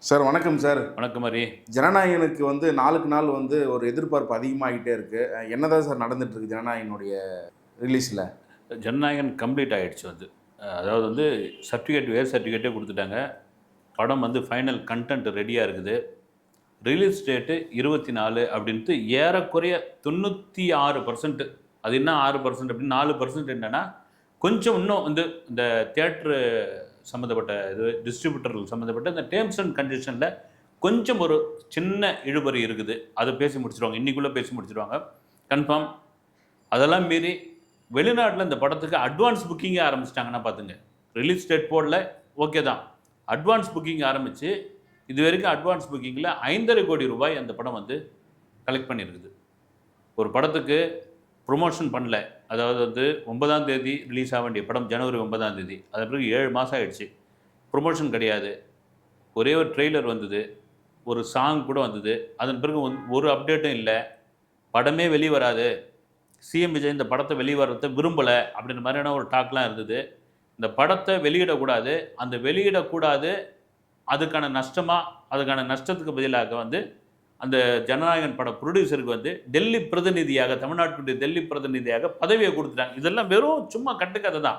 Sir வணக்கம் sir. வணக்கம் ஹரி. ஜனநாயகனுக்கு நாளுக்கு நாள் ஒரு எதிர்பார்ப்பு அதிகமாகிட்டே இருக்கு. என்னதான் சார் நடந்துட்டு இருக்கு ஜனநாயகனுடைய ரிலீஸில்? ஜனநாயகன் கம்ப்ளீட் ஆகிடுச்சு அதாவது வேர் சர்டிஃபிகேட்டே கொடுத்துட்டாங்க. படம் ஃபைனல் கண்டென்ட் ரெடியாக இருக்குது. ரிலீஸ் டேட்டு 24 அப்படின்ட்டு ஏறக்குறைய 96%. அது என்ன 6% அப்படின்னு 4% என்னென்னா கொஞ்சம் இன்னும் இந்த தியேட்ரு சம்மந்தப்பட்ட டிஸ்ட்ரிபியூட்டர்கள் சம்மந்தப்பட்ட இந்த டேர்ம்ஸ் அண்ட் கண்டிஷனில் கொஞ்சம் ஒரு சின்ன இழுபறி இருக்குது. அதை பேசி முடிச்சிடுவாங்க, இன்றைக்குள்ளே பேசி முடிச்சிடுவாங்க கன்ஃபார்ம். அதெல்லாம் மீறி வெளிநாட்டில் இந்த படத்துக்கு அட்வான்ஸ் புக்கிங்கே ஆரம்பிச்சிட்டாங்கன்னா பார்த்துங்க. ரிலீஸ் டேட் போடல, ஓகே தான். அட்வான்ஸ் புக்கிங் ஆரம்பித்து இது வரைக்கும் அட்வான்ஸ் புக்கிங்கில் 5.5 கோடி ரூபாய் அந்த படம் கலெக்ட் பண்ணியிருக்குது. ஒரு படத்துக்கு ப்ரொமோஷன் பண்ணல, அதாவது 9ஆம் தேதி ரிலீஸ் ஆக வேண்டிய படம் ஜனவரி 9ஆம் தேதி, அது பிறகு 7 மாதம் ஆகிடுச்சு. ப்ரொமோஷன் கிடையாது, ஒரே ஒரு ட்ரெய்லர் வந்தது, ஒரு சாங் கூட வந்தது. அதன் பிறகு ஒரு அப்டேட்டும் இல்லை, படமே வெளியே வராது, சிஎம் விஜய் இந்த படத்தை வெளியே வர்றதை விரும்பலை அப்படின்ற மாதிரியான ஒரு டாக்லாம் இருந்தது. இந்த படத்தை வெளியிடக்கூடாது, அந்த வெளியிடக்கூடாது அதுக்கான நஷ்டத்துக்கு பதிலாக அந்த ஜனநாயகன் பட ப்ரொடியூசருக்கு டெல்லி பிரதிநிதியாக, தமிழ்நாட்டுடைய டெல்லி பிரதிநிதியாக பதவியை கொடுத்துட்டாங்க. இதெல்லாம் வெறும் சும்மா கட்டுக்கதை தான்.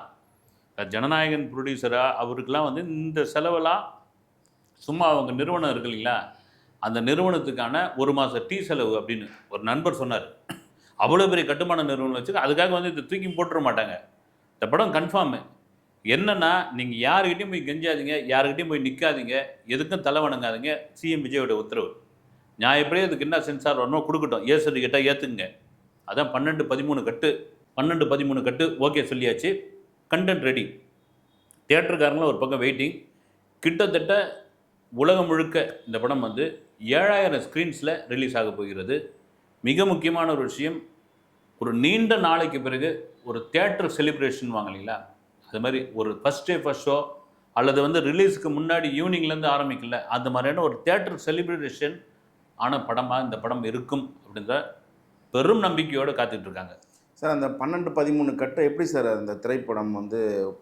ஜனநாயகன் ப்ரொடியூசராக அவருக்கெல்லாம் இந்த செலவெல்லாம் சும்மா அவங்க நிறுவனம் இருக்கு இல்லைங்களா, அந்த நிறுவனத்துக்கான ஒரு மாத டீ செலவு அப்படின்னு ஒரு நண்பர் சொன்னார். அவ்வளோ பெரிய கட்டுமான நிறுவனம் வச்சுக்க அதுக்காக இதை தூக்கி போட்டுற மாட்டாங்க. இந்த படம் கன்ஃபார்மு. என்னென்னா, நீங்கள் யாருக்கிட்டையும் போய் கெஞ்சாதீங்க, யாருக்கிட்டையும் போய் நிற்காதீங்க, எதுக்கும் தலை வணங்காதீங்க. சிஎம் விஜயோட உத்தரவு. நியாயப்படியே அதுக்கு என்ன சென்சார் வரணும் கொடுக்கட்டும், ஏ சர்டிஃபிகேட்டாக ஏற்றுங்க. அதான் 12-13 கட்டு ஓகே சொல்லியாச்சு. Content ready. தியேட்டருக்காரங்களும் ஒரு பக்கம் வெயிட்டிங். கிட்டத்தட்ட உலகம் முழுக்க இந்த படம் 7000 ஸ்க்ரீன்ஸில் ரிலீஸ் ஆக போகிறது. மிக முக்கியமான ஒரு விஷயம், ஒரு நீண்ட நாளைக்கு பிறகு ஒரு தியேட்டர் செலிப்ரேஷன் வாங்க இல்லைங்களா, அது மாதிரி ஒரு ஃபஸ்ட் டே ஃபஸ்ட் ஷோ அல்லது ரிலீஸுக்கு முன்னாடி ஈவினிங்லேருந்து ஆரம்பிக்கல, அந்த மாதிரியான ஒரு தியேட்டர் செலிப்ரேஷன் ஆன படமாக இந்த படம் இருக்கும் அப்படின்ற பெரும் நம்பிக்கையோடு காத்துட்ருக்காங்க சார். அந்த 12-13 கட்டை எப்படி சார் அந்த திரைப்படம்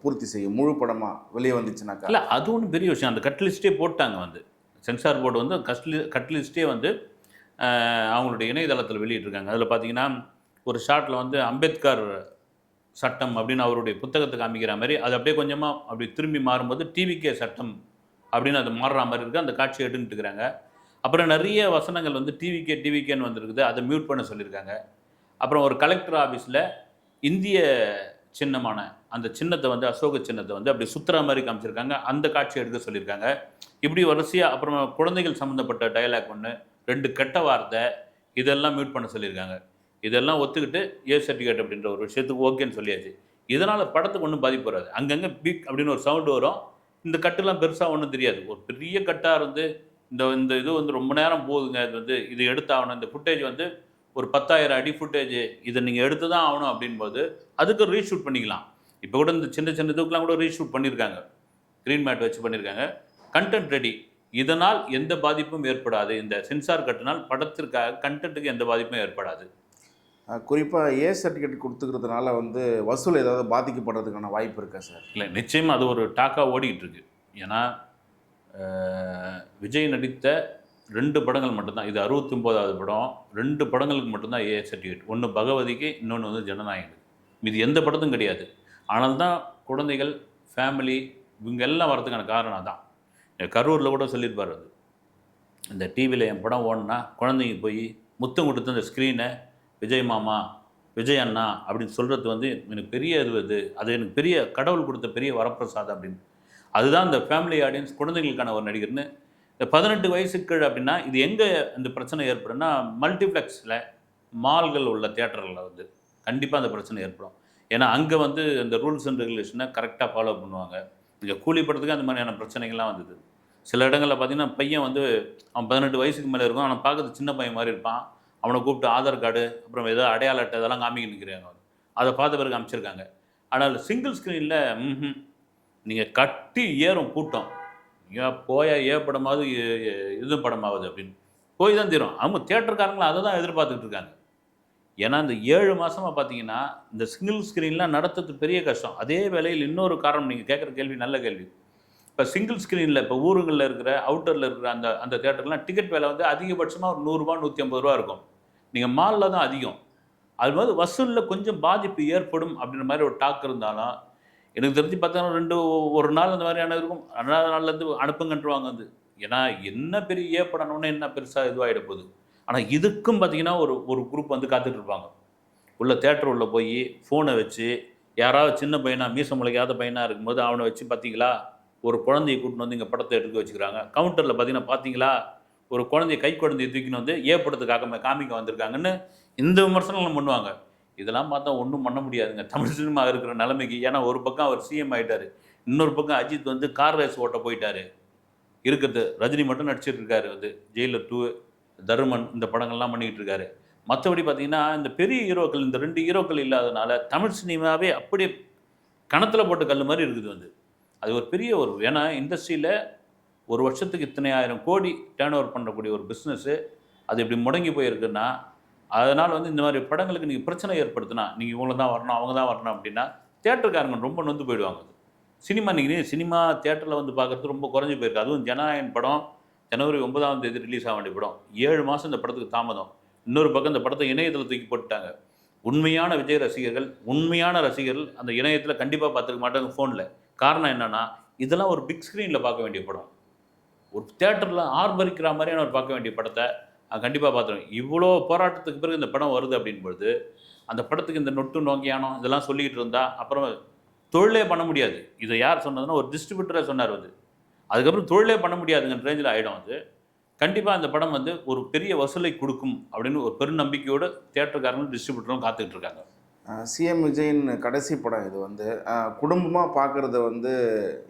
பூர்த்தி செய்யும்? முழு படமாக வெளியே வந்துச்சுனாக்கா? இல்லை, அது ஒன்றும் பெரிய விஷயம். அந்த கட் லிஸ்ட்டே போட்டாங்க. சென்சார் போர்டு கட் லிஸ்ட்டே அவங்களுடைய இணையதளத்தில் வெளியிட்டிருக்காங்க. அதில் பார்த்தீங்கன்னா ஒரு ஷார்ட்டில் அம்பேத்கர் சட்டம் அப்படின்னு அவருடைய புத்தகத்தை காமிக்கிற மாதிரி அது அப்படியே கொஞ்சமாக அப்படி திரும்பி மாறும்போது டிவிகே சட்டம் அப்படின்னு அது மாறுற மாதிரி இருக்குது. அந்த காட்சி எடுத்துட்டு இருக்கிறாங்க. அப்புறம் நிறைய வசனங்கள் டிவிகேன்னு வந்திருக்குது, அதை மியூட் பண்ண சொல்லியிருக்காங்க. அப்புறம் ஒரு கலெக்டர் ஆஃபீஸில் இந்திய சின்னமான அந்த சின்னத்தை அசோக சின்னத்தை அப்படி சுற்றுற மாதிரி காமிச்சிருக்காங்க, அந்த காட்சி எடுக்க சொல்லியிருக்காங்க. இப்படி வரிசையாக அப்புறம் குழந்தைகள் சம்மந்தப்பட்ட டயலாக் 2 கெட்ட வார்த்தை, இதெல்லாம் மியூட் பண்ண சொல்லியிருக்காங்க. இதெல்லாம் ஒத்துக்கிட்டு ஏ சர்டிஃபிகேட் அப்படின்ற ஒரு விஷயத்துக்கு ஓகேன்னு சொல்லியாச்சு. இதனால் படத்துக்கு ஒன்றும் பாதிப்பு வராது. அங்கங்கே பீக் அப்படின்னு ஒரு சவுண்டு வரும். இந்த கட்டுலாம் பெருசாக ஒன்றும் தெரியாது. ஒரு பெரிய கட்டாக இந்த இது ரொம்ப நேரம் போகுதுங்க. இது எடுத்தாகணும். இந்த ஃபுட்டேஜ் ஒரு 10,000 அடி ஃபுட்டேஜ், இதை நீங்கள் எடுத்து தான் ஆகணும் அப்படின்போது அதுக்கு ரீஷூட் பண்ணிக்கலாம். இப்போ கூட இந்த சின்ன சின்ன இதுக்கெலாம் கூட ரீஷூட் பண்ணியிருக்காங்க, க்ரீன் மேட் வச்சு பண்ணியிருக்காங்க. Content ready. இதனால் எந்த பாதிப்பும் ஏற்படாது. இந்த சென்சார் கட்டினால் படத்திற்காக கண்டென்ட்டுக்கு எந்த பாதிப்பும் ஏற்படாது. குறிப்பாக ஏ சர்டிஃபிகேட் கொடுத்துக்கிறதுனால வசூல் ஏதாவது பாதிக்கப்படுறதுக்கான வாய்ப்பு இருக்கா சார்? இல்லை, நிச்சயமாக அது ஒரு டாக்காக ஓடிக்கிட்டு இருக்கு. ஏன்னா விஜய் நடித்த 2 படங்கள் மட்டும்தான், இது 69வது படம். 2 படங்களுக்கு மட்டும்தான் ஏ சர்டிஃபிகேட். ஒன்று பகவதிக்கு, இன்னொன்று ஜனநாயகனுக்கு. இது எந்த படத்தும் கிடையாது. ஆனால் தான் குழந்தைகள், ஃபேமிலி இவங்க எல்லாம் வரதுக்கான காரணம் தான். கரூரில் கூட சொல்லியிருப்பார், இந்த டிவியில் என் படம் ஓடனா குழந்தைங்க போய் முத்தம் கொடுத்து அந்த ஸ்க்ரீனை விஜய் மாமா, விஜய் அண்ணா அப்படின்னு சொல்கிறது எனக்கு பெரிய அது எனக்கு பெரிய கடவுள் கொடுத்த பெரிய வரப்பிரசாதம் அப்படின்னு. அதுதான் இந்த ஃபேமிலி ஆடியன்ஸ், குழந்தைகளுக்கான ஒரு நடிகர்னு. இந்த 18 வயசுக்கு அப்படின்னா இது எங்கே இந்த பிரச்சனை ஏற்படும்னா, மல்டிப்ளெக்ஸில் மால்கள் உள்ள தியேட்டரில் கண்டிப்பாக அந்த பிரச்சனை ஏற்படும். ஏன்னா அங்கே அந்த ரூல்ஸ் அண்ட் ரெகுலேஷனை கரெக்டாக ஃபாலோ பண்ணுவாங்க. இங்கே கூலி படத்துக்கு அந்த மாதிரியான பிரச்சனைகள்லாம் வந்தது. சில இடங்களில் பார்த்திங்கன்னா பையன் அவன் 18 வயசுக்கு மேலே இருக்கும், அவனை பார்க்கறது சின்ன பையன் மாதிரி இருப்பான். அவனை கூப்பிட்டு ஆதார் கார்டு, அப்புறம் ஏதோ அடையாள அட்டை இதெல்லாம் காமிக்க நிற்கிறாங்க. அதை பார்த்த பிறகு அமைச்சிருக்காங்க. ஆனால் சிங்கிள் ஸ்க்ரீனில் நீங்கள் கட்டி ஏறும் கூட்டம். போயா ஏ படமாவது இது படமாவது அப்படின்னு போய் தான் தீரும். அவங்க தியேட்டருக்காரங்களும் அதை தான் எதிர்பார்த்துக்கிட்டு இருக்காங்க. ஏன்னா இந்த 7 மாதமாக பார்த்தீங்கன்னா இந்த சிங்கிள் ஸ்க்ரீன்லாம் நடத்துறது பெரிய கஷ்டம். அதே வேளையில் இன்னொரு காரணம், நீங்கள் கேட்குற கேள்வி நல்ல கேள்வி. இப்போ சிங்கிள் ஸ்க்ரீனில் இப்போ ஊருங்களில் இருக்கிற அவுட்டரில் இருக்கிற அந்த அந்த தேட்டர்லாம் டிக்கெட் விலை வந்து அதிகபட்சமாக ஒரு 100 ரூபா 150 ரூபா இருக்கும். நீங்கள் மாலில் தான் அதிகம். அது மாதிரி வசூலில் கொஞ்சம் பாதிப்பு ஏற்படும் அப்படின்ற மாதிரி ஒரு டாக் இருந்தாலும், எனக்கு தெரிஞ்சு பார்த்தா ஒரு நாள் அந்த மாதிரியான இருக்கும். 2வது நாள்லேருந்து அனுப்புங்கன்றுவாங்க வந்து. ஏன்னா என்ன பெரிய ஏற்படணும்னு என்ன பெருசாக இதுவாகிட போகுது. ஆனால் இதுக்கும் பார்த்தீங்கன்னா ஒரு ஒரு குரூப் வந்து காத்துட்டு இருப்பாங்க. உள்ள தியேட்டர் உள்ள போய் ஃபோனை வச்சு யாராவது சின்ன பையனா மீச முளைக்காத பையனா இருக்கும்போது அவனை வச்சு பார்த்தீங்களா, ஒரு குழந்தைய கூட்டின்னு வந்து இங்கே படத்தை எடுக்க வச்சுக்கிறாங்க. கவுண்டரில் பார்த்தீங்களா, ஒரு குழந்தைய கை குழந்தைய தூக்கின்னு வந்து படத்துக்காக காமிக்க வந்திருக்காங்கன்னு இந்த விமர்சனங்களும் பண்ணுவாங்க. இதெல்லாம் பார்த்தா ஒன்றும் பண்ண முடியாதுங்க தமிழ் சினிமா இருக்கிற நிலைமைக்கு. ஏன்னா ஒரு பக்கம் அவர் சிஎம் ஆகிட்டாரு, இன்னொரு பக்கம் அஜித் வந்து கார் ரேஸ் ஓட்ட போயிட்டாரு. இருக்கிறது ரஜினி மட்டும் நடிச்சிட்டு இருக்காரு வந்து ஜெயிலர் 2, தருமன் இந்த படங்கள்லாம் பண்ணிக்கிட்டு இருக்காரு. மற்றபடி பார்த்தீங்கன்னா இந்த பெரிய ஹீரோக்கள் இந்த 2 ஹீரோக்கள் இல்லாதனால தமிழ் சினிமாவே அப்படியே கணத்தில் போட்ட கல் மாதிரி இருக்குது வந்து. அது ஒரு பெரிய ஒரு ஏன்னா இண்டஸ்ட்ரியில் ஒரு வருஷத்துக்கு இத்தனை 1000 கோடி டேர்ன் ஓவர் பண்ணக்கூடிய ஒரு பிஸ்னஸ்ஸு அது இப்படி முடங்கி போயிருக்குன்னா, அதனால் வந்து இந்த மாதிரி படங்களுக்கு நீங்கள் பிரச்சனை ஏற்படுத்தினா, நீங்கள் இவங்க தான் வரணும் அவங்க தான் வரணும் அப்படின்னா தியேட்டருக்காரங்க ரொம்ப நொந்து போயிடுவாங்க. சினிமா சினிமா தியேட்டரில் வந்து பார்க்குறது ரொம்ப குறைஞ்சி போயிருக்கு. அதுவும் ஜனநாயகன் படம் ஜனவரி 9ஆம் தேதி ரிலீஸ் ஆக வேண்டிய படம் 7 மாதம் இந்த படத்துக்கு தாமதம். இன்னொரு பக்கம் இந்த படத்தை இணையத்தில் தூக்கி போட்டுட்டாங்க. உண்மையான விஜய் ரசிகர்கள் உண்மையான ரசிகர்கள் அந்த இணையத்தில் கண்டிப்பாக பார்த்துக்க மாட்டாங்க ஃபோனில். காரணம் என்னென்னா இதெல்லாம் ஒரு பிக் ஸ்க்ரீனில் பார்க்க வேண்டிய படம். ஒரு தியேட்டரில் ஆர்ப்பரிக்கிற மாதிரியான ஒரு பார்க்க வேண்டிய படத்தை கண்டிப்பாக பார்த்துருவேன். இவ்வளோ போராட்டத்துக்கு பிறகு இந்த படம் வருது அப்படின்பொழுது அந்த படத்துக்கு இந்த நொட்டு நோக்கியானம் இதெல்லாம் சொல்லிக்கிட்டு இருந்தால் அப்புறம் தொழிலே பண்ண முடியாது. இதை யார் சொன்னதுன்னா ஒரு டிஸ்ட்ரிபியூட்டரே சொன்னார் வந்து. அதுக்கப்புறம் தொழிலே பண்ண முடியாதுங்கிற ரேஞ்சில் ஆகிடும் அது. கண்டிப்பாக அந்த படம் வந்து ஒரு பெரிய வசூலை கொடுக்கும் அப்படின்னு ஒரு பெரும் நம்பிக்கையோடு தியேட்டருக்காரங்களும் டிஸ்ட்ரிபியூட்டரும் காத்துக்கிட்டு இருக்காங்க. சிஎம் விஜயின் கடைசி படம் இது வந்து குடும்பமாக பார்க்குறத வந்து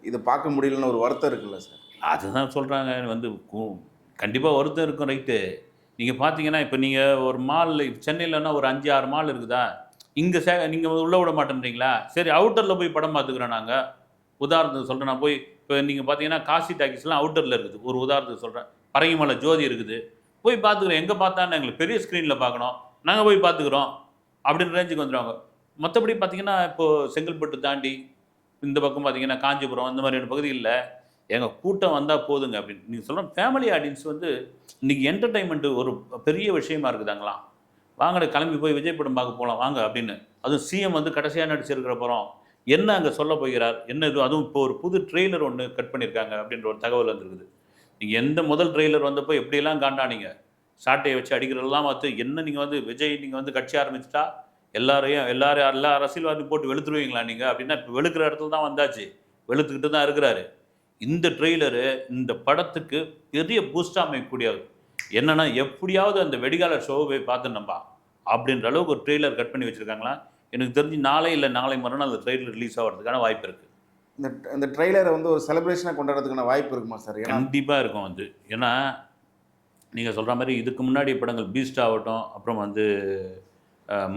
இது பார்க்க முடியலன்னு ஒரு வருத்தம் இருக்குல்ல சார்? அதுதான் சொல்கிறாங்க வந்து கண்டிப்பாக வருத்தம் இருக்கும் ரைட்டு. நீங்கள் பார்த்தீங்கன்னா இப்போ நீங்கள் ஒரு மால் சென்னையிலன்னா ஒரு 5, 6 மால் இருக்குதா, இங்கே நீங்கள் உள்ளே விட மாட்டேன்றீங்களா? சரி அவுட்டரில் போய் படம் பார்த்துக்குறோம் நாங்கள். உதாரணத்துக்கு சொல்கிறேன், நான் போய் இப்போ நீங்கள் பார்த்தீங்கன்னா காசி டாக்கீஸ்லாம் அவுட்டரில் இருக்குது. ஒரு உதாரணத்துக்கு சொல்கிறேன், பரங்கிமலை ஜோதி இருக்குது, போய் பார்த்துக்குறோம். எங்கே பார்த்தான்னு எங்களுக்கு பெரிய ஸ்க்ரீனில் பார்க்கணும், நாங்கள் போய் பார்த்துக்குறோம் அப்படின்ற ரேஞ்சுக்கு வந்துடுவாங்க. மற்றபடி பார்த்தீங்கன்னா இப்போது செங்கல்பட்டு தாண்டி இந்த பக்கம் பார்த்தீங்கன்னா காஞ்சிபுரம் அந்த மாதிரியான பகுதிகளில் எங்கள் கூட்டம் வந்தால் போதுங்க அப்படின்னு நீங்கள் சொல்கிற ஃபேமிலி ஆடியன்ஸ் வந்து இன்றைக்கி என்டர்டைன்மெண்ட்டு ஒரு பெரிய விஷயமா இருக்குதாங்களாம். வாங்க கிளம்பி போய் விஜய் படம் பார்க்க போகலாம் வாங்க அப்படின்னு. அதுவும் சிஎம் வந்து கடைசியாக நடிச்சிருக்கிற படம் என்ன அங்கே சொல்ல போகிறார் என்ன இது, அதுவும் இப்போ ஒரு புது ட்ரெய்லர் ஒன்று கட் பண்ணியிருக்காங்க அப்படின்ற ஒரு தகவல் வந்துருக்குது. நீங்கள் எந்த முதல் ட்ரெய்லர் வந்தப்போ எப்படியெல்லாம் காண்டானீங்க, சாட்டையை வச்சு அடிக்கிறதெல்லாம் பார்த்து என்ன நீங்கள் வந்து விஜய் நீங்கள் வந்து கட்சி ஆரம்பிச்சிட்டா எல்லா அரசியல்வாதி போட்டு வெளுத்துருவீங்களா நீங்கள் அப்படின்னா இப்போ வெளுக்கிற இடத்துல தான் வந்தாச்சு, வெளுத்துக்கிட்டு தான் இருக்கிறாரு. இந்த ட்ரெய்லரு இந்த படத்துக்கு பெரிய பூஸ்டாக அமைக்கக்கூடியது. என்னென்னா எப்படியாவது அந்த வெடிகால ஷோவை போய் பார்த்துனப்பா அப்படின்ற அளவுக்கு ஒரு ட்ரெய்லர் கட் பண்ணி வச்சுருக்காங்களா. எனக்கு தெரிஞ்சு நாளை இல்லை நாளை மறுநாள் அந்த ட்ரெய்லர் ரிலீஸ் ஆகிறதுக்கான வாய்ப்பு இருக்குது. இந்த ட்ரெய்லரை வந்து ஒரு செலிப்ரேஷனாக கொண்டாடுறதுக்கான வாய்ப்பு இருக்குமா சார்? கண்டிப்பாக இருக்கும் வந்து. ஏன்னா நீங்கள் சொல்கிற மாதிரி இதுக்கு முன்னாடி படங்கள் பீஸ்ட் ஆகட்டும், அப்புறம் வந்து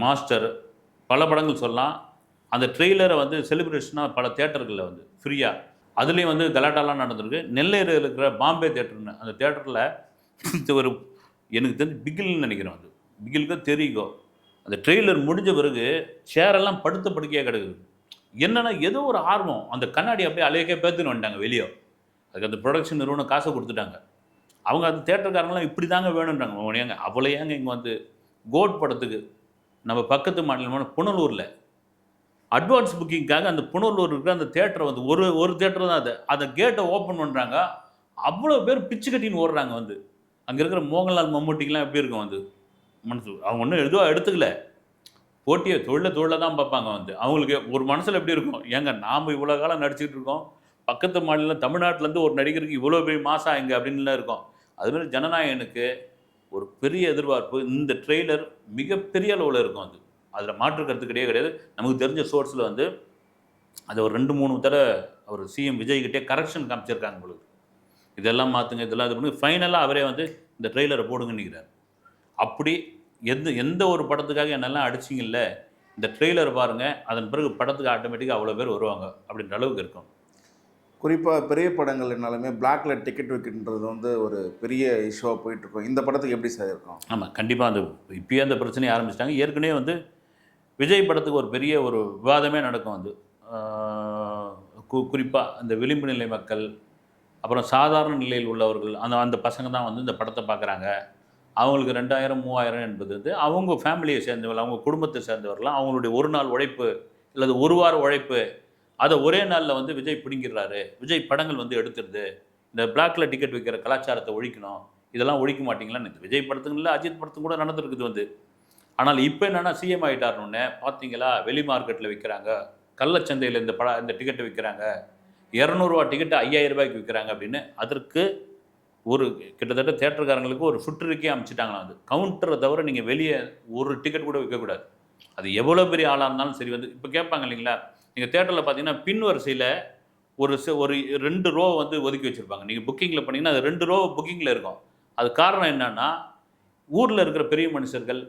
மாஸ்டர், பல படங்கள் சொல்லலாம். அந்த ட்ரெய்லரை வந்து செலிப்ரேஷனாக பல தேட்டர்களில் வந்து ஃப்ரீயாக அதுலேயும் வந்து கலாட்டாலாம் நடந்திருக்கு. நெல்லையில் இருக்கிற பாம்பே தேட்டர்னு அந்த தேட்டரில் ஒரு எனக்கு தெரிஞ்சு பிகில்னு நினைக்கிறேன். அது பிகிலுக்கு தெரியுங்கோ. அந்த ட்ரெய்லர் முடிஞ்ச பிறகு சேரெல்லாம் படுத்த படுக்கையாக கிடக்குது. என்னென்னா ஏதோ ஒரு ஆர்வம் அந்த கண்ணாடி அப்படியே அலையக்கே பேத்துன்னு வந்துட்டாங்க வெளியே. அதுக்கு அந்த ப்ரொடக்ஷன் நிறுவனம் காசை கொடுத்துட்டாங்க. அவங்க அந்த தேட்டருக்காரங்களாம் இப்படி தாங்க வேணுன்றாங்க. ஏங்க அவ்வளோ ஏங்க இங்கே வந்து கோட் படத்துக்கு நம்ம பக்கத்து மாநிலமான புனலூரில் அட்வான்ஸ் புக்கிங்காக அந்த புனலூர் இருக்கிற அந்த தேட்டரை வந்து ஒரு தேட்டர் தான் அதை கேட்டை ஓப்பன் பண்ணுறாங்க. அவ்வளோ பேர் பிச்சு கட்டின்னு ஓடுறாங்க வந்து. அங்கே இருக்கிற மோகன்லால் மம்முட்டிக்கெலாம் எப்படி இருக்கும் வந்து மனசு, அவங்க ஒன்றும் எதுவும் எடுத்துக்கல, போட்டியை தொழிலை தான் பார்ப்பாங்க வந்து. அவங்களுக்கு ஒரு மனசில் எப்படி இருக்கும், ஏங்க நாம் இவ்வளோ காலம் நடிச்சிட்டு இருக்கோம், பக்கத்து மாநிலம் தமிழ்நாட்டிலேருந்து ஒரு நடிகருக்கு இவ்வளோ பெரிய மாதம் இங்கே அப்படின்லாம் இருக்கும். அதுமாதிரி ஜனநாயகனுக்கு ஒரு பெரிய எதிர்பார்ப்பு. இந்த ட்ரெய்லர் மிகப்பெரிய அளவில் இருக்கும். அதில் மாற்று கருத்து கிடையாது. நமக்கு தெரிஞ்ச சோர்ஸில் வந்து அதை ஒரு 2-3 தடவை அவர் சிஎம் விஜய்கிட்டே கரெக்ஷன் காமிச்சிருக்காங்க உங்களுக்கு. இதெல்லாம் மாற்றுங்க, இதெல்லாம் இது பண்ணி ஃபைனலாக அவரே வந்து இந்த ட்ரெய்லரை போடுங்கன்னு நினைக்கிறார். அப்படி எந்த ஒரு படத்துக்காக என்னெல்லாம் அடிச்சிங்கல்ல, இந்த ட்ரெய்லர் பாருங்கள், அதன் பிறகு படத்துக்கு ஆட்டோமேட்டிக்காக அவ்வளோ பேர் வருவாங்க அப்படின்ற அளவுக்கு இருக்கும். குறிப்பாக பெரிய படங்கள் என்னாலுமே பிளாக்ல டிக்கெட் விற்கின்றது வந்து ஒரு பெரிய இஷ்யூவாக போயிட்டுருக்கோம். இந்த படத்துக்கு எப்படி சார் இருக்கும்? ஆமாம், கண்டிப்பாக அந்த இப்போயே அந்த பிரச்சனையை ஆரம்பிச்சிட்டாங்க. ஏற்கனவே வந்து விஜய் படத்துக்கு ஒரு பெரிய ஒரு விவாதமே நடக்கும். வந்து குறிப்பாக அந்த விளிம்பு நிலை மக்கள், அப்புறம் சாதாரண நிலையில் உள்ளவர்கள், அந்த அந்த பசங்க தான் வந்து இந்த படத்தை பார்க்குறாங்க. அவங்களுக்கு 2000, 3000 என்பது வந்து அவங்க ஃபேமிலியை சேர்ந்தவர்கள், அவங்க குடும்பத்தை சேர்ந்தவர்கள், அவங்களுடைய ஒரு நாள் உழைப்பு அல்லது ஒரு வார உழைப்பு, அதை ஒரே நாளில் வந்து விஜய் பிடுங்கிடுறாரு. விஜய் படங்கள் வந்து எடுத்துடுது. இந்த பிளாக்ல டிக்கெட் விற்கிற கலாச்சாரத்தை ஒழிக்கணும். இதெல்லாம் ஒழிக்க மாட்டீங்களான்னு விஜய் படத்துக்கு இல்லை, அஜித் படத்துக்கு கூட நடந்திருக்குது வந்து. ஆனால் இப்போ என்னன்னா சிஎம் ஆகிட்டாருன்னொன்னே பார்த்தீங்களா, வெளி மார்க்கெட்டில் விற்கிறாங்க, கள்ளச்சந்தையில் இந்த டிக்கெட்டை விற்கிறாங்க, ரூ. 200 டிக்கெட்டு ரூ. 5000 விற்கிறாங்க அப்படின்னு. அதற்கு ஒரு கிட்டத்தட்ட தியேட்டருக்காரங்களுக்கு ஒரு சுற்றறிக்கையே அமைச்சிட்டாங்களாம். அது கவுண்டரை தவிர நீங்கள் வெளியே ஒரு டிக்கெட் கூட விற்கக்கூடாது. அது எவ்வளோ பெரிய ஆளாக இருந்தாலும் சரி வந்து இப்போ கேட்பாங்க இல்லைங்களா, நீங்கள் தியேட்டரில் பார்த்தீங்கன்னா பின் வரிசையில் ஒரு 2 ரோ வந்து ஒதுக்கி வச்சுருப்பாங்க. நீங்கள் புக்கிங்கில் பண்ணிங்கன்னா அது 2 ரோ புக்கிங்கில் இருக்கும். அது காரணம் என்னன்னா, ஊரில் இருக்கிற பெரிய மனுஷர்கள்,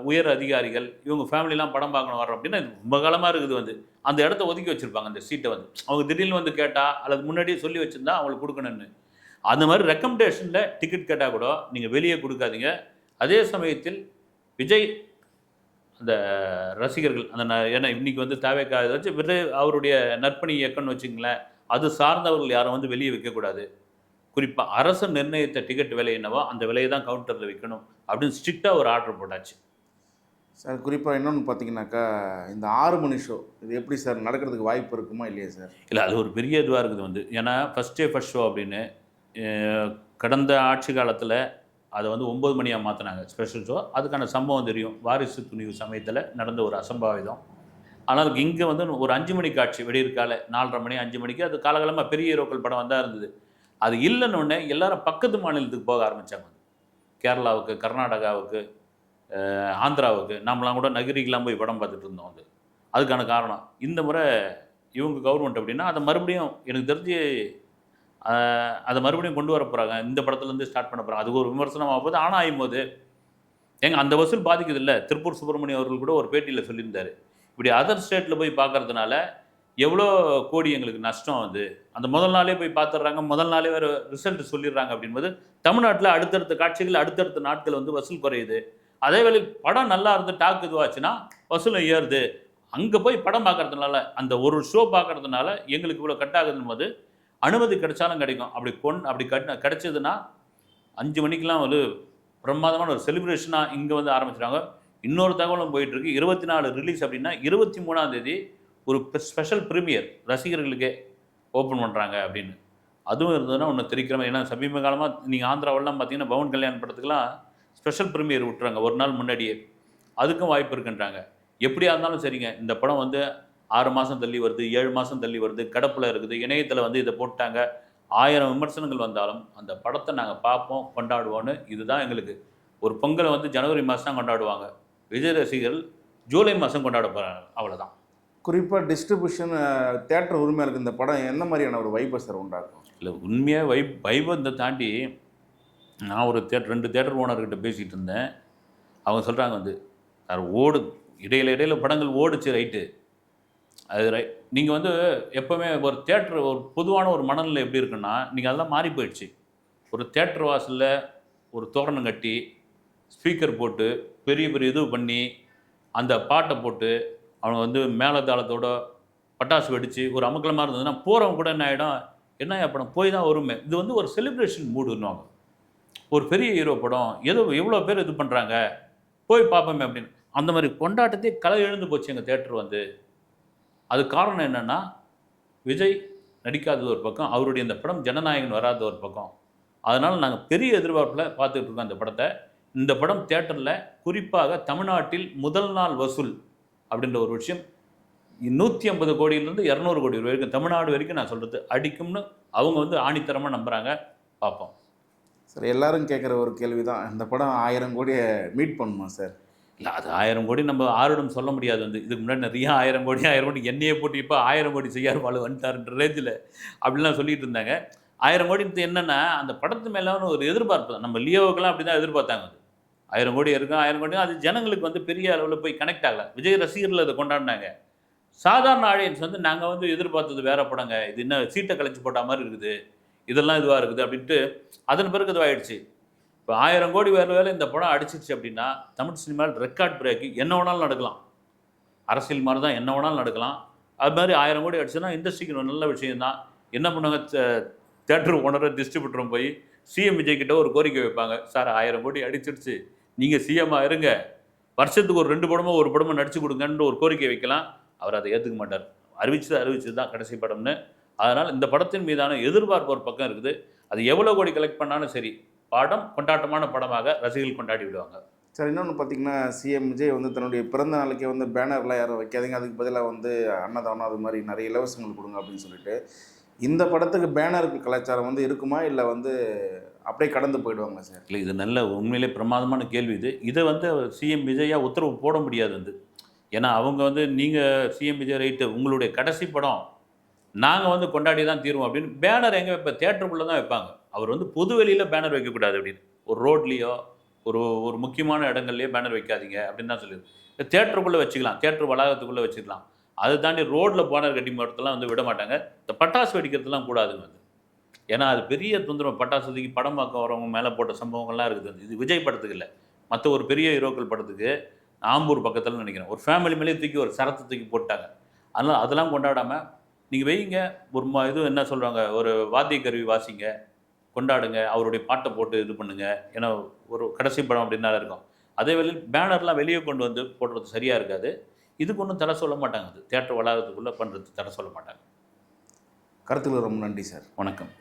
உயர் அதிகாரிகள், இவங்க ஃபேமிலிலாம் படம் பார்க்கணும் வர்றோம் அப்படின்னா இது ரொம்ப காலமாக இருக்குது வந்து. அந்த இடத்த ஒதுக்கி வச்சுருப்பாங்க அந்த சீட்டை வந்து. அவங்க திடீர்னு வந்து கேட்டால் அல்லது முன்னாடியே சொல்லி வச்சுருந்தா அவங்களுக்கு கொடுக்கணும்னு. அந்த மாதிரி ரெக்கமெண்டேஷனில் டிக்கெட் கேட்டால் கூட நீங்கள் வெளியே கொடுக்காதீங்க. அதே சமயத்தில் விஜய் அந்த ரசிகர்கள் அந்த ஏன்னா இன்றைக்கி வந்து தேவைக்கா வச்சு விஜய் அவருடைய நற்பணி இயக்கம்னு வச்சுங்களேன், அது சார்ந்தவர்கள் யாரும் வந்து வெளியே விற்கக்கூடாது. குறிப்பாக அரசு நிர்ணயித்த டிக்கெட் விலை என்னவோ அந்த விலையை தான் கவுண்டரில் விற்கணும் அப்படின்னு ஸ்ட்ரிக்டாக ஒரு ஆர்டர் போட்டாச்சு. சார் குறிப்பாக இன்னொன்று பார்த்தீங்கன்னாக்கா, இந்த 6 மணி ஷோ இது எப்படி சார் நடக்கிறதுக்கு வாய்ப்பு இருக்குமா இல்லையா சார்? இல்லை, அது ஒரு பெரிய இதுவாக இருக்குது வந்து. ஏன்னா ஃபஸ்ட் ஷோ அப்படின்னு கடந்த ஆட்சி காலத்தில் அதை வந்து 9 மணியாக மாற்றினாங்க ஸ்பெஷல் ஷோ. அதுக்கான சம்பவம் தெரியும், வாரிசு துணிவு சமயத்தில் நடந்த ஒரு அசம்பாவிதம். ஆனால் இங்கே வந்து ஒரு 5 மணி காட்சி விடியற்காலை 4:30 மணி 5 மணிக்கு அது காலகாலமாக பெரிய ஹீரோக்கள் படம் வந்தால் இருந்தது. அது இல்லைன்னு எல்லாரும் பக்கத்து மாநிலத்துக்கு போக ஆரம்பித்தாங்க. கேரளாவுக்கு, கர்நாடகாவுக்கு, ஆந்திராவுக்கு. நாமெல்லாம் கூட நகரிக்கெலாம் போய் படம் பார்த்துட்டு இருந்தோம். அதுக்கான காரணம் இந்த முறை இவங்க கவர்மெண்ட் அப்படின்னா அதை மறுபடியும் எனக்கு தெரிஞ்சு அதை மறுபடியும் கொண்டு வர போகிறாங்க. இந்த படத்துலேருந்து ஸ்டார்ட் பண்ண போகிறாங்க. அதுக்கு ஒரு விமர்சனமாக போகுது. ஆனால் ஆகும்போது அந்த வசூல் பாதிக்குது இல்லை. திருப்பூர் சுப்பிரமணியம் அவர்கள் கூட ஒரு பேட்டியில் சொல்லியிருந்தார், இப்படி அதர் ஸ்டேட்டில் போய் பார்க்கறதுனால எவ்வளோ கோடி எங்களுக்கு நஷ்டம் வந்து அந்த முதல் நாளே போய் பார்த்துட்றாங்க, முதல் நாளே வேறு ரிசல்ட் சொல்லிடுறாங்க. அப்படின்போது தமிழ்நாட்டில் அடுத்தடுத்த காட்சிகள் அடுத்தடுத்த நாட்கள் வந்து வசூல் குறையுது. அதே வேளை படம் நல்லா இருந்து டாக் இதுவாச்சுன்னா வசூலும் ஏறுது. அங்கே போய் படம் பார்க்கறதுனால அந்த ஒரு ஷோ பார்க்கறதுனால எங்களுக்கு இவ்வளோ கட் ஆகுதுன்னு போது அனுமதி கிடைச்சாலும் கிடைக்கும். அப்படி கிடைச்சதுன்னா 5 மணிக்கெலாம் ஒரு பிரமாதமான ஒரு செலிப்ரேஷனாக இங்கே வந்து ஆரம்பிச்சிட்டாங்க. இன்னொரு தகவலும் போயிட்டுருக்கு. 24 ரிலீஸ் அப்படின்னா 23ஆம் தேதி ஒரு ஸ்பெஷல் ப்ரீமியர் ரசிகர்களுக்கே ஓப்பன் பண்ணுறாங்க அப்படின்னு. அதுவும் இருந்ததுன்னா ஒன்று தெரிவிக்கிறோம். ஏன்னா சமீப காலமாக நீங்கள் ஆந்திராவெல்லாம் பார்த்தீங்கன்னா பவன் கல்யாண் படத்துக்கெலாம் ஸ்பெஷல் ப்ரீமியர் விட்டுறாங்க ஒரு நாள் முன்னாடியே. அதுக்கும் வாய்ப்பு இருக்குன்றாங்க. எப்படியா இருந்தாலும் சரிங்க, இந்த படம் வந்து 6 மாதம் தள்ளி வருது, 7 மாதம் தள்ளி வருது, கடப்பில் இருக்குது, இணையத்தில் வந்து இதை போட்டாங்க. 1000 விமர்சனங்கள் வந்தாலும் அந்த படத்தை நாங்கள் பார்ப்போம், கொண்டாடுவோன்னு. இதுதான் எங்களுக்கு. ஒரு பொங்கலை வந்து ஜனவரி மாதம் தான் கொண்டாடுவாங்க. விஜய் ரசிகர்கள் ஜூலை மாதம் கொண்டாட போகிறாங்க, அவ்வளோதான். குறிப்பாக டிஸ்ட்ரிபியூஷன் தேட்டர் உரிமையாளருக்கு இந்த படம் எந்த மாதிரியான ஒரு வைப்பை சார் உண்டாக்கும்? இல்லை, உண்மையாக வைபத்தை தாண்டி நான் ஒரு 2 தேட்டர் ஓனர்கிட்ட பேசிகிட்டு இருந்தேன். அவங்க சொல்கிறாங்க வந்து, சார் இடையில படங்கள் ஓடுச்சு, ரைட்டு, அது ரைட். நீங்கள் வந்து எப்போவுமே ஒரு தேட்டர் ஒரு பொதுவான ஒரு மனநிலை எப்படி இருக்குன்னா, நீங்கள் அதெல்லாம் மாறி போயிடுச்சு. ஒரு தேட்டர் வாசலில் ஒரு தோரணம் கட்டி ஸ்பீக்கர் போட்டு பெரிய பெரிய இது பண்ணி அந்த பாட்டை போட்டு அவங்க வந்து மேலதாளத்தோட பட்டாசு வெடித்து ஒரு அமக்கலமாக இருந்ததுன்னா போகிறவங்க கூட என்ன ஆகிடும், என்ன படம் போய் தான் வருமே. இது வந்து ஒரு செலிப்ரேஷன் மூடுன்னுவாங்க. ஒரு பெரிய ஹீரோ படம் எவ்வளோ பேர் இது பண்ணுறாங்க, போய் பார்ப்போமே அப்படின்னு. அந்த மாதிரி கொண்டாட்டத்தையே கலை எழுந்து போச்சு எங்கள் தேட்டர் வந்து. அது காரணம் என்னென்னா, விஜய் நடிக்காதது ஒரு பக்கம், அவருடைய இந்த படம் ஜனநாயகன் வராத ஒரு பக்கம். அதனால் நாங்கள் பெரிய எதிர்பார்ப்பில் பார்த்துட்டு இருக்கோம் அந்த படத்தை. இந்த படம் தேட்டரில் குறிப்பாக தமிழ்நாட்டில் முதல் நாள் வசூல் அப்படின்ற ஒரு விஷயம் 150 கோடியிலேருந்து 200 கோடி வரைக்கும் தமிழ்நாடு வரைக்கும் நான் சொல்கிறது அடிக்கும்னு அவங்க வந்து ஆணித்தரமாக நம்புகிறாங்க. பார்ப்போம் சார். எல்லாரும் கேட்குற ஒரு கேள்வி தான், இந்த படம் 1000 கோடியை மீட் பண்ணுமா சார்? இல்லை, அது 1000 கோடி நம்ம ஆரோடும் சொல்ல முடியாது வந்து. இதுக்கு முன்னாடி நிறைய 1000 கோடி எண்ணெயை போட்டு இப்போ 1000 கோடி செய்யார் வாழ் வந்துட்டாருன்ற ரேஞ்சில் அப்படிலாம் சொல்லிட்டு இருந்தாங்க. 1000 கோடி என்னென்னா அந்த படத்து மேலே ஒரு எதிர்பார்ப்பு தான். நம்ம லியோவுக்கெல்லாம் அப்படி தான் எதிர்பார்த்தாங்க. அது 1000 கோடி இருக்கும், 1000 கோடி. அது ஜனங்களுக்கு வந்து பெரிய அளவில் போய் கனெக்ட் ஆகலை. விஜய் ரசிகர்கள் அதை கொண்டாடினாங்க. சாதாரண ஆடியன்ஸ் வந்து நாங்கள் வந்து எதிர்பார்த்தது வேற படங்க, இது என்ன சீட்டை கழிச்சு போட்ட மாதிரி இருக்குது, இதெல்லாம் இதுவாக இருக்குது அப்படின்ட்டு அதன் பிறகு இதுவாகிடுச்சு. இப்போ 1000 கோடி வேலை இந்த படம் அடிச்சிருச்சு அப்படின்னா தமிழ் சினிமாவில் ரெக்கார்ட் பிரேக்கு என்ன வேணாலும் நடக்கலாம். அரசியல் மாதிரி தான் என்ன வேணாலும் நடக்கலாம். அது மாதிரி 1000 கோடி அடிச்சுன்னா இண்டஸ்ட்ரிக்கு ஒரு நல்ல விஷயம் தான். என்ன பண்ணுவாங்க, தேட்டர் ஓனரும் டிஸ்ட்ரிபியூட்டரும் போய் சிஎம் விஜய் கிட்ட ஒரு கோரிக்கை வைப்பாங்க. சார் 1000 கோடி அடிச்சிடுச்சு, நீங்கள் சிஎம்மாக இருங்க, வருஷத்துக்கு ஒரு 2 படமோ 1 படமோ நடிச்சு கொடுங்கன்னு ஒரு கோரிக்கை வைக்கலாம். அவர் அதை ஏற்றுக்க மாட்டார். அறிவிச்சது தான் கடைசி படம்னு. அதனால் இந்த படத்தின் மீதான எதிர்பார்ப்பு ஒரு பக்கம் இருக்குது. அது எவ்வளோ கோடி கலெக்ட் பண்ணாலும் சரி, படம் கொண்டாட்டமான படமாக ரசிகர்கள் கொண்டாடி விடுவாங்க. சார் இன்னொன்று பார்த்தீங்கன்னா, சிஎம் விஜய் வந்து தன்னுடைய பிறந்த நாளைக்கே வந்து பேனர்லாம் யாரும் வைக்காதீங்க, அதுக்கு பதிலாக வந்து அன்னதானம் அது மாதிரி நிறைய இலவசங்கள் கொடுங்க அப்படின்னு சொல்லிட்டு, இந்த படத்துக்கு பேனருக்கு கலாச்சாரம் வந்து இருக்குமா, இல்லை வந்து அப்படியே கடந்து போயிடுவாங்களா சார்? இல்லை, இது நல்ல உண்மையிலே பிரமாதமான கேள்வி இது. இதை வந்து சிஎம் விஜயா உத்தரவு போட முடியாது வந்து. ஏன்னா அவங்க வந்து நீங்கள் சிஎம் விஜய் ரைட்டு, உங்களுடைய கடைசி படம் நாங்கள் வந்து கொண்டாடி தான் தீருவோம் அப்படின்னு பேனர் எங்கே வைப்ப, தேட்டருக்குள்ளே தான் வைப்பாங்க. அவர் வந்து பொது வெளியில் பேனர் வைக்கக்கூடாது அப்படின்னு, ஒரு ரோட்லேயோ ஒரு ஒரு முக்கியமான இடங்கள்லையோ பேனர் வைக்காதீங்க அப்படின்னு தான் சொல்லியிருக்கு. தேட்டருக்குள்ளே வச்சுக்கலாம், தேட்டர் வளாகத்துக்குள்ளே வச்சுக்கலாம். அதை தாண்டி ரோட்டில் பேனர் கட்டி போகிறதுலாம் வந்து விட மாட்டாங்க. இந்த பட்டாசு வெடிக்கிறதுலாம் கூடாதுங்க வந்து. ஏன்னா அது பெரிய தொந்தரவு. பட்டாசு தூக்கி படம் பார்க்க வரவங்க மேலே போட்ட சம்பவங்கள்லாம் இருக்குது. இது விஜய் படத்துக்கு இல்லை, மற்ற ஒரு பெரிய ஹீரோக்கள் படத்துக்கு ஆம்பூர் பக்கத்தில் நினைக்கிறேன், ஒரு ஃபேமிலி மேலே தூக்கி ஒரு சரத்தை தூக்கி போட்டாங்க. அதனால் அதெல்லாம் கொண்டாடாமல் நீங்கள் வைங்க. ஒரு இது என்ன சொல்கிறாங்க, ஒரு வாத்திய கருவி வாசிங்க, கொண்டாடுங்க, அவருடைய பாட்டை போட்டு இது பண்ணுங்க. ஏன்னா ஒரு கடைசி படம் அப்படின்னால இருக்கும். அதே வேளையில் பேனர்லாம் வெளியே கொண்டு வந்து போடுறது சரியாக இருக்காது. இதுக்கு ஒன்றும் தடை சொல்ல மாட்டாங்க. அது தேட்டர் வளாகத்துக்குள்ளே பண்ணுறது தடை சொல்ல மாட்டாங்க. கருத்துக்கள் ரொம்ப நன்றி சார். வணக்கம்.